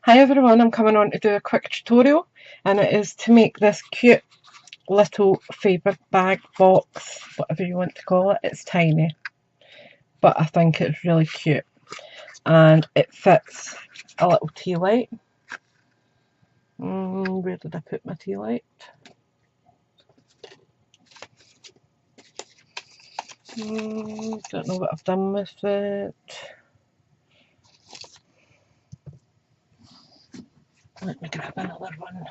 Hi everyone, I'm coming on to do a quick tutorial, and it is to make this cute little fabric bag box, whatever you want to call it. It's tiny, but I think it's really cute, and it fits a little tea light. Where did I put my tea light? Don't know what I've done with it. Let me grab another one.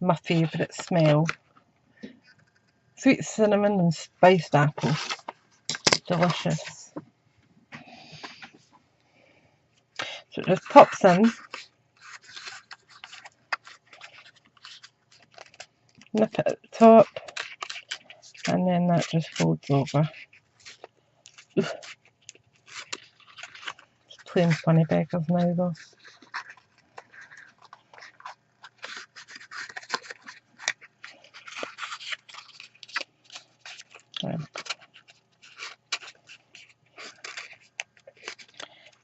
My favourite smell. Sweet cinnamon and spiced apple. Delicious. So it just pops in. Nip it at the top, and then that just folds over. It's plain funny beggars now though. No,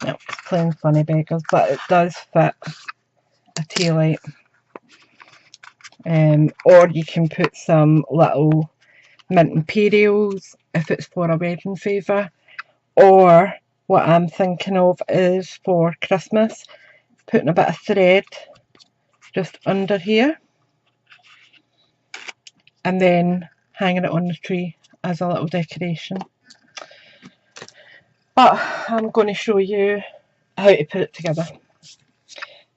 it's plain funny beggars, but it does fit a tea light. Or you can put some little mint imperials if it's for a wedding favour. Or what I'm thinking of is for Christmas, putting a bit of thread just under here and then hanging it on the tree as a little decoration. But I'm going to show you how to put it together.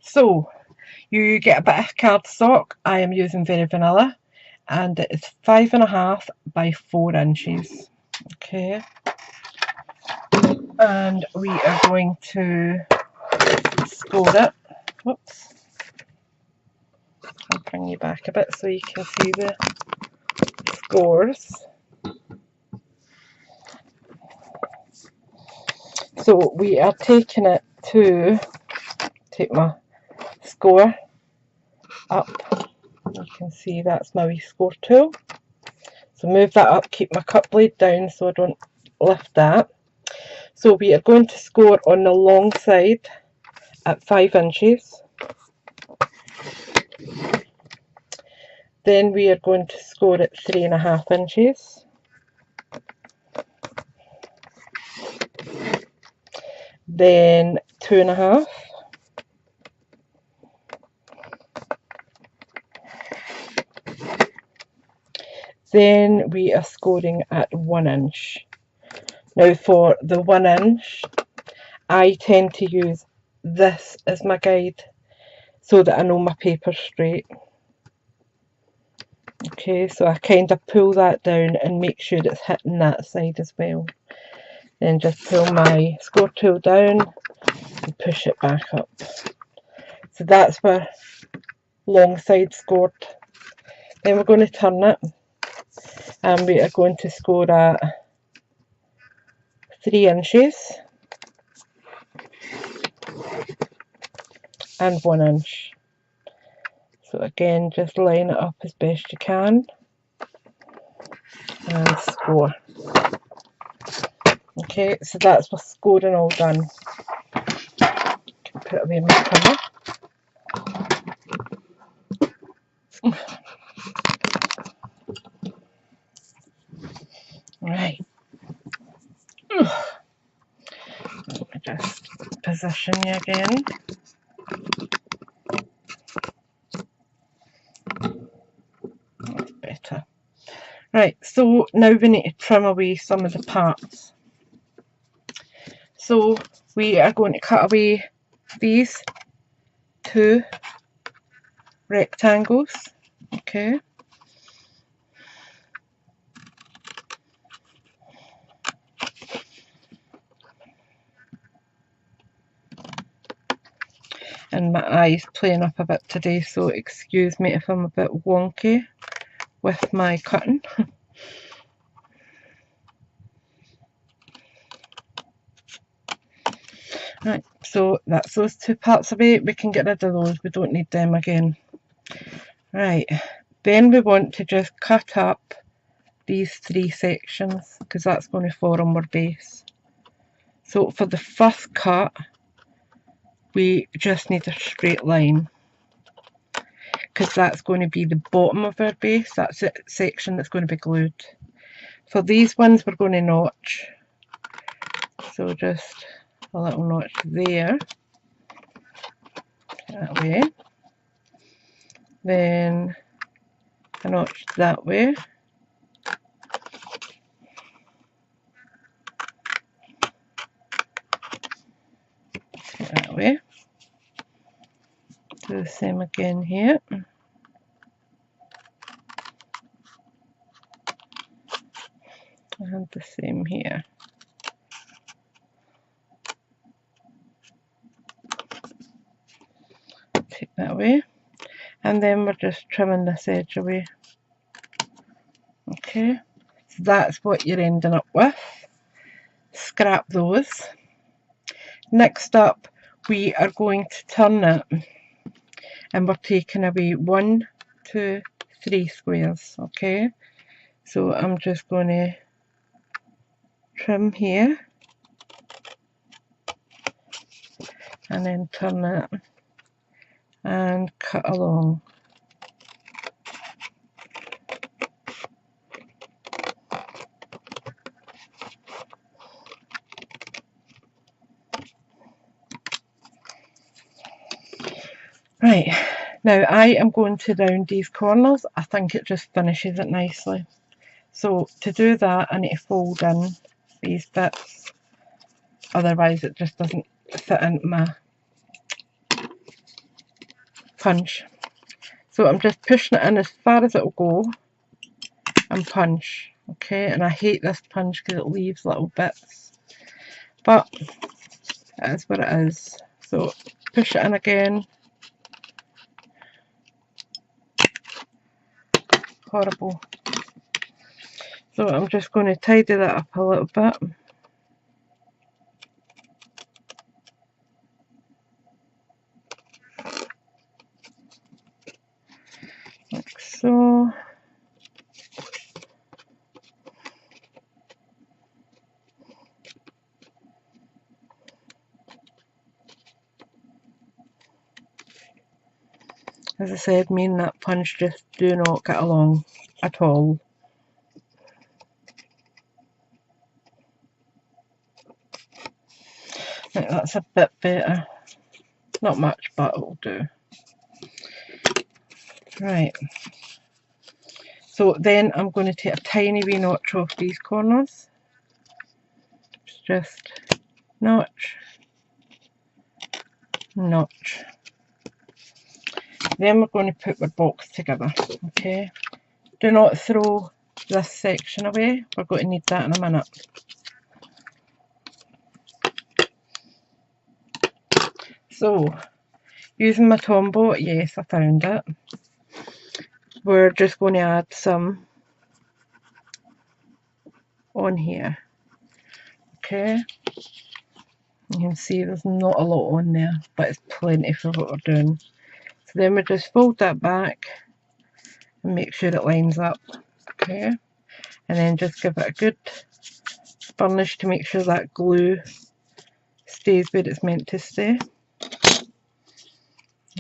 So you get a bit of cardstock. I am using Very Vanilla, and it is 5.5 by 4 inches. Okay, and we are going to score it. Whoops, I'll bring you back a bit so you can see the scores. So we are taking it to take my score up. You can see that's my wee score tool. So move that up, keep my cup blade down so I don't lift that. So we are going to score on the long side at 5 inches. Then we are going to score at 3.5 inches. Then 2.5. Then we are scoring at 1 inch. Now for the 1 inch, I tend to use this as my guide so that I know my paper's straight. Okay, so I kind of pull that down and make sure it's hitting that side as well. Then just pull my score tool down and push it back up. So that's where long side scored. Then we're going to turn it, and we are going to score at 3 inches and 1 inch. So again, just line it up as best you can and score. Okay, so that's my scoring all done. Put away my cover. Right. Let me just position you again. That's better. Right, so now we need to trim away some of the parts. So we are going to cut away these 2 rectangles. Okay. And my eye's playing up a bit today, so excuse me if I'm a bit wonky with my cutting. Right, so that's those 2 parts away. We can get rid of those, we don't need them again. Right, then we want to just cut up these 3 sections because that's going to form our base. So for the first cut, we just need a straight line, because that's going to be the bottom of our base. That's the section that's going to be glued. For these ones, we're going to notch. So just a little notch there, that way. Then a notch that way. That way. Do the same again here. And the same here. Take that away. And then we're just trimming this edge away. Okay, so that's what you're ending up with. Scrap those. Next up, we are going to turn it, and we're taking away 1, 2, 3 squares. Okay, so I'm just going to trim here and then turn it and cut along. Right, now I am going to round these corners. I think it just finishes it nicely. So to do that, I need to fold in these bits, otherwise it just doesn't fit into my punch. So I'm just pushing it in as far as it will go and punch. Okay, and I hate this punch because it leaves little bits, but it is what it is. So push it in again. Horrible. So I'm just going to tidy that up a little bit. Like so. As I said, me and that punch just do not get along at all. Right, that's a bit better. Not much, but it will do. Right. So then I'm going to take a tiny wee notch off these corners. Just notch, notch. Then we're going to put our box together. Okay. Do not throw this section away. We're going to need that in a minute. So, using my Tombow, yes, I found it. We're just going to add some on here. Okay. You can see there's not a lot on there, but it's plenty for what we're doing. So then we just fold that back and make sure it lines up. Okay. And then just give it a good burnish to make sure that glue stays where it's meant to stay.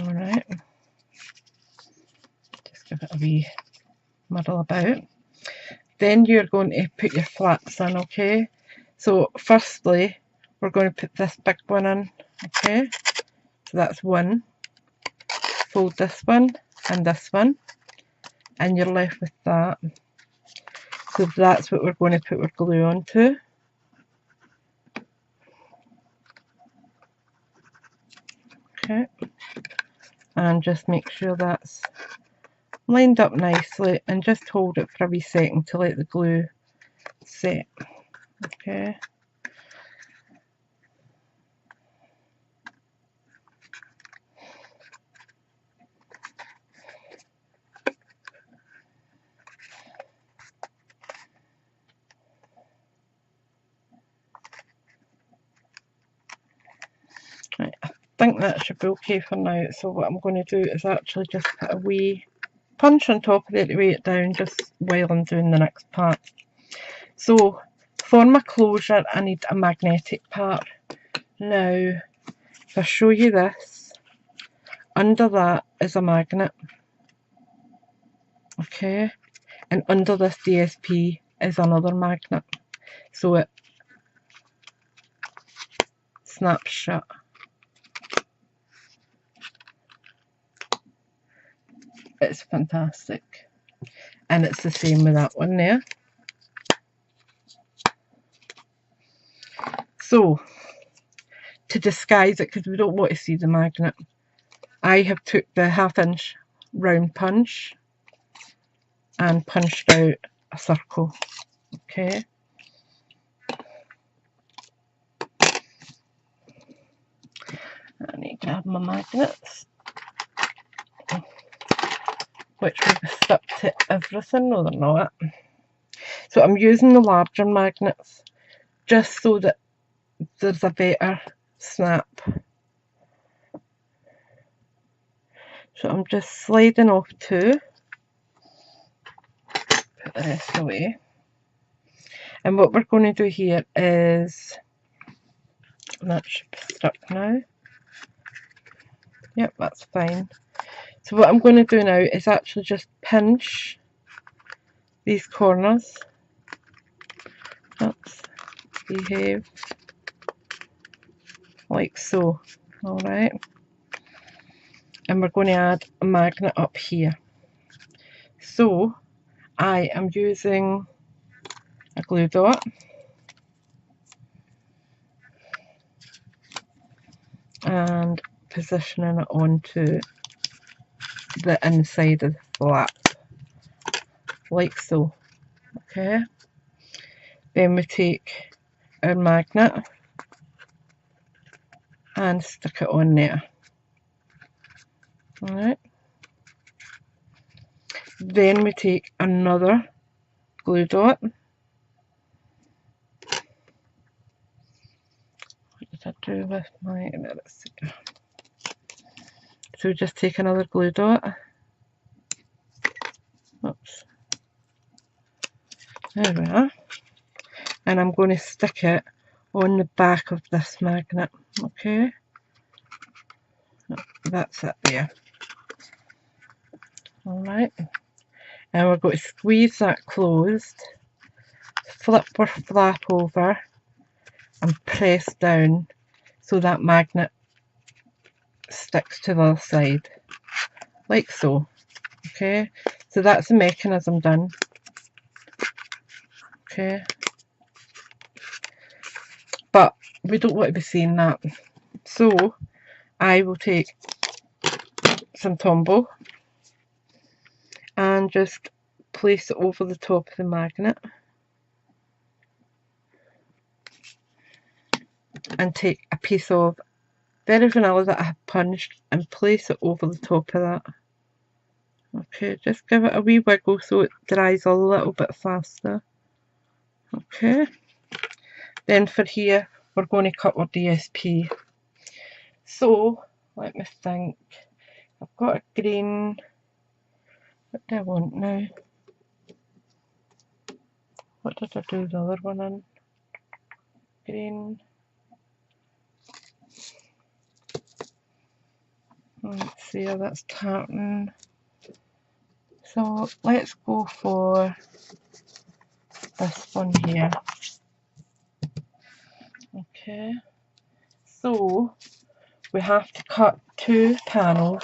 Alright. Just give it a wee muddle about. Then you're going to put your flaps in, okay? So firstly, we're going to put this big one in, okay? So that's one. Fold this one and this one, and you're left with that. So that's what we're going to put our glue onto. Okay. And just make sure that's lined up nicely, and just hold it for a wee second to let the glue set. Okay. Right, I think that should be okay for now. So what I'm going to do is actually just put a wee punch on top of it to weigh it down just while I'm doing the next part. So for my closure I need a magnetic part. Now if I show you this, under that is a magnet, okay, and under this DSP is another magnet, so it snaps shut. It's fantastic, and it's the same with that one there. So to disguise it, because we don't want to see the magnet, I have took the 1/2 inch round punch and punched out a circle, okay. I need to have my magnets, which will be stuck to everything. No, they're not. So I'm using the larger magnets just so that there's a better snap. So I'm just sliding off 2, put the rest away. And what we're going to do here is, that should be stuck now. Yep, that's fine. So what I'm going to do now is actually just pinch these corners. Oops, behave. Like so. Alright. And we're going to add a magnet up here. So I am using a glue dot and positioning it onto the inside of the flap, like so. Okay, then we take our magnet and stick it on there. Alright, then we take another glue dot. What did I do with my, let's see. So just take another glue dot. Oops. There we are. And I'm going to stick it on the back of this magnet. Okay. That's it there. Alright. And we're going to squeeze that closed, flip our flap over and press down so that magnet sticks to the other side, like so. Okay, so that's the mechanism done. Okay, but we don't want to be seeing that, so I will take some Tombow and just place it over the top of the magnet and take a piece of very vanilla that I have punched and place it over the top of that. Okay, just give it a wee wiggle so it dries a little bit faster. Okay, then for here we're going to cut our DSP. So let me think. I've got a green. What do I want now? What did I do the other one in? Green. Let's see, that's tartan. So let's go for this one here. Okay, so we have to cut 2 panels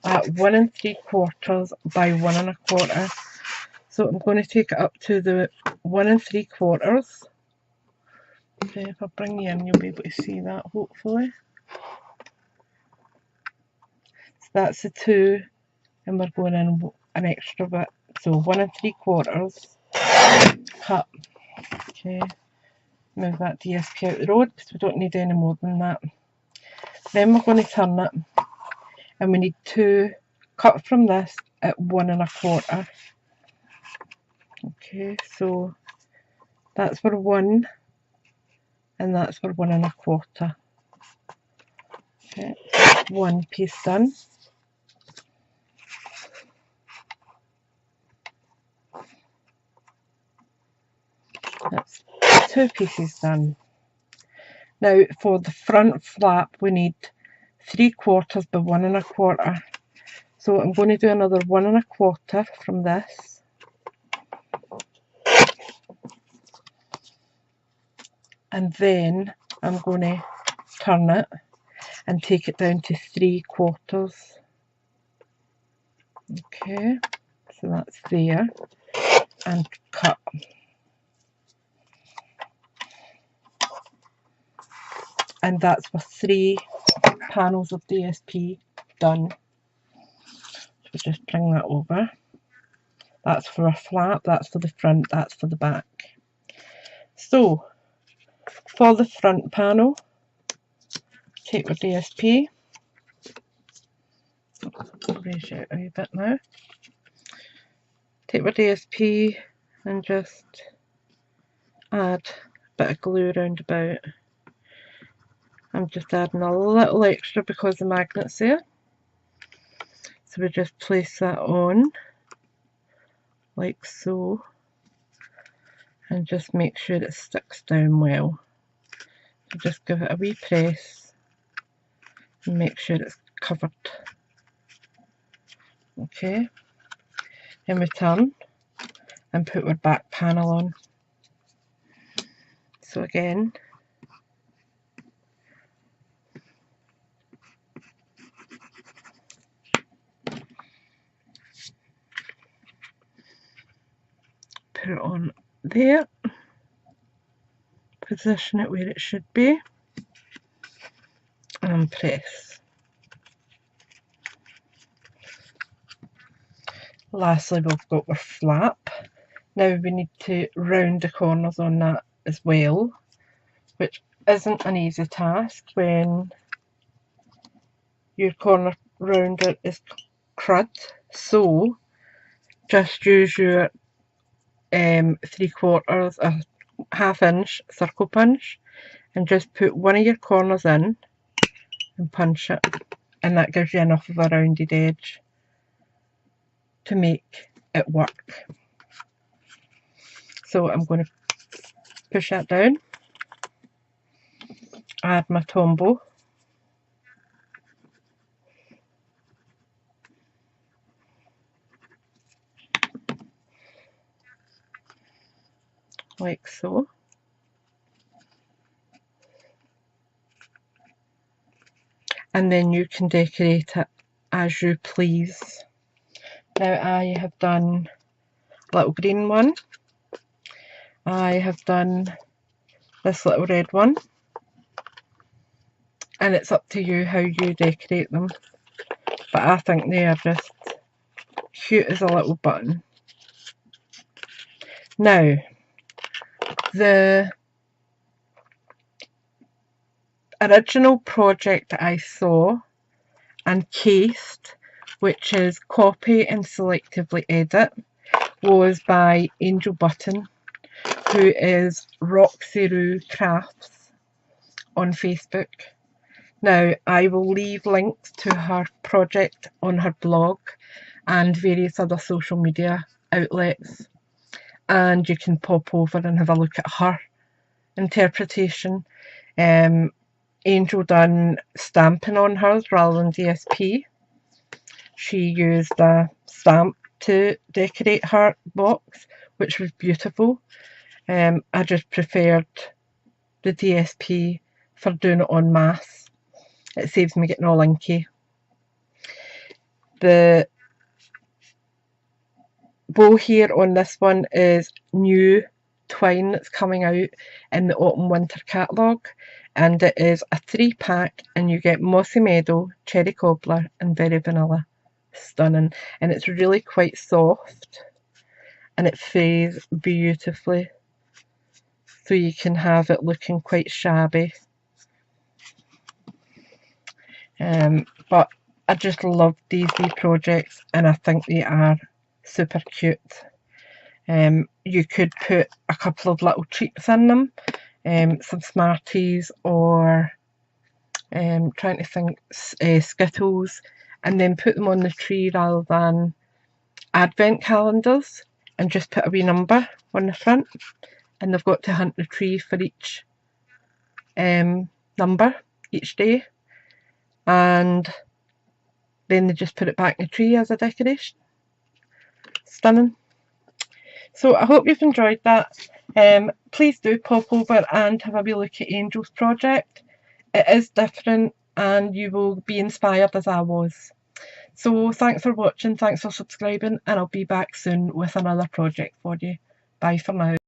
at 1 3/4 by 1 1/4. So I'm going to take it up to the 1 3/4. Okay, if I bring you in, you'll be able to see that hopefully. So that's the 2, and we're going in an extra bit. So 1 3/4 cut. Okay, move that DSP out the road because we don't need any more than that. Then we're going to turn it, and we need 2 cut from this at 1 1/4. Okay, so that's for 1, and that's for 1 1/4. Okay, 1 piece done. Let's 2 pieces done. Now for the front flap we need 3/4 by 1 1/4. So I'm going to do another 1 1/4 from this. And then I'm going to turn it and take it down to 3/4. Okay, so that's there, and cut. And that's with 3 panels of DSP done. So just bring that over. That's for a flap, that's for the front, that's for the back. So for the front panel, take your DSP, raise it out a bit now. Take your DSP and just add a bit of glue round about. I'm just adding a little extra because the magnet's there. So we just place that on like so, and just make sure it sticks down well. So just give it a wee press and make sure it's covered. Okay, then we turn and put our back panel on. So again, put it on there, position it where it should be, and press. Lastly, we've got our flap. Now we need to round the corners on that as well, which isn't an easy task when your corner rounder is crud. So just use your 3/4, a 1/2 inch circle punch, and just put one of your corners in and punch it, and that gives you enough of a rounded edge to make it work. So I'm going to push that down, add my tombow, like so. And then you can decorate it as you please. Now I have done a little green one, I have done this little red one, and it's up to you how you decorate them, but I think they are just cute as a little button. Now the original project I saw and cased, which is copy and selectively edit, was by Angel Button, who is Roxie Crafts on Facebook. Now I will leave links to her project on her blog and various other social media outlets, and you can pop over and have a look at her interpretation. Angel done stamping on hers rather than DSP. She used a stamp to decorate her box, which was beautiful. I just preferred the DSP for doing it en masse. It saves me getting all inky. The bow here on this one is new twine that's coming out in the autumn winter catalogue, and it is a 3-pack, and you get Mossy Meadow, Cherry Cobbler and Very Vanilla. Stunning, and it's really quite soft and it frays beautifully, so you can have it looking quite shabby. But I just love these wee projects, and I think they are super cute. You could put a couple of little treats in them, some Smarties, or trying to think, Skittles, and then put them on the tree rather than advent calendars, and just put a wee number on the front, and they've got to hunt the tree for each number each day, and then they just put it back in the tree as a decoration. Stunning. So I hope you've enjoyed that. Please do pop over and have a wee look at Angel's project. It is different and you will be inspired as I was. So thanks for watching, thanks for subscribing, and I'll be back soon with another project for you. Bye for now.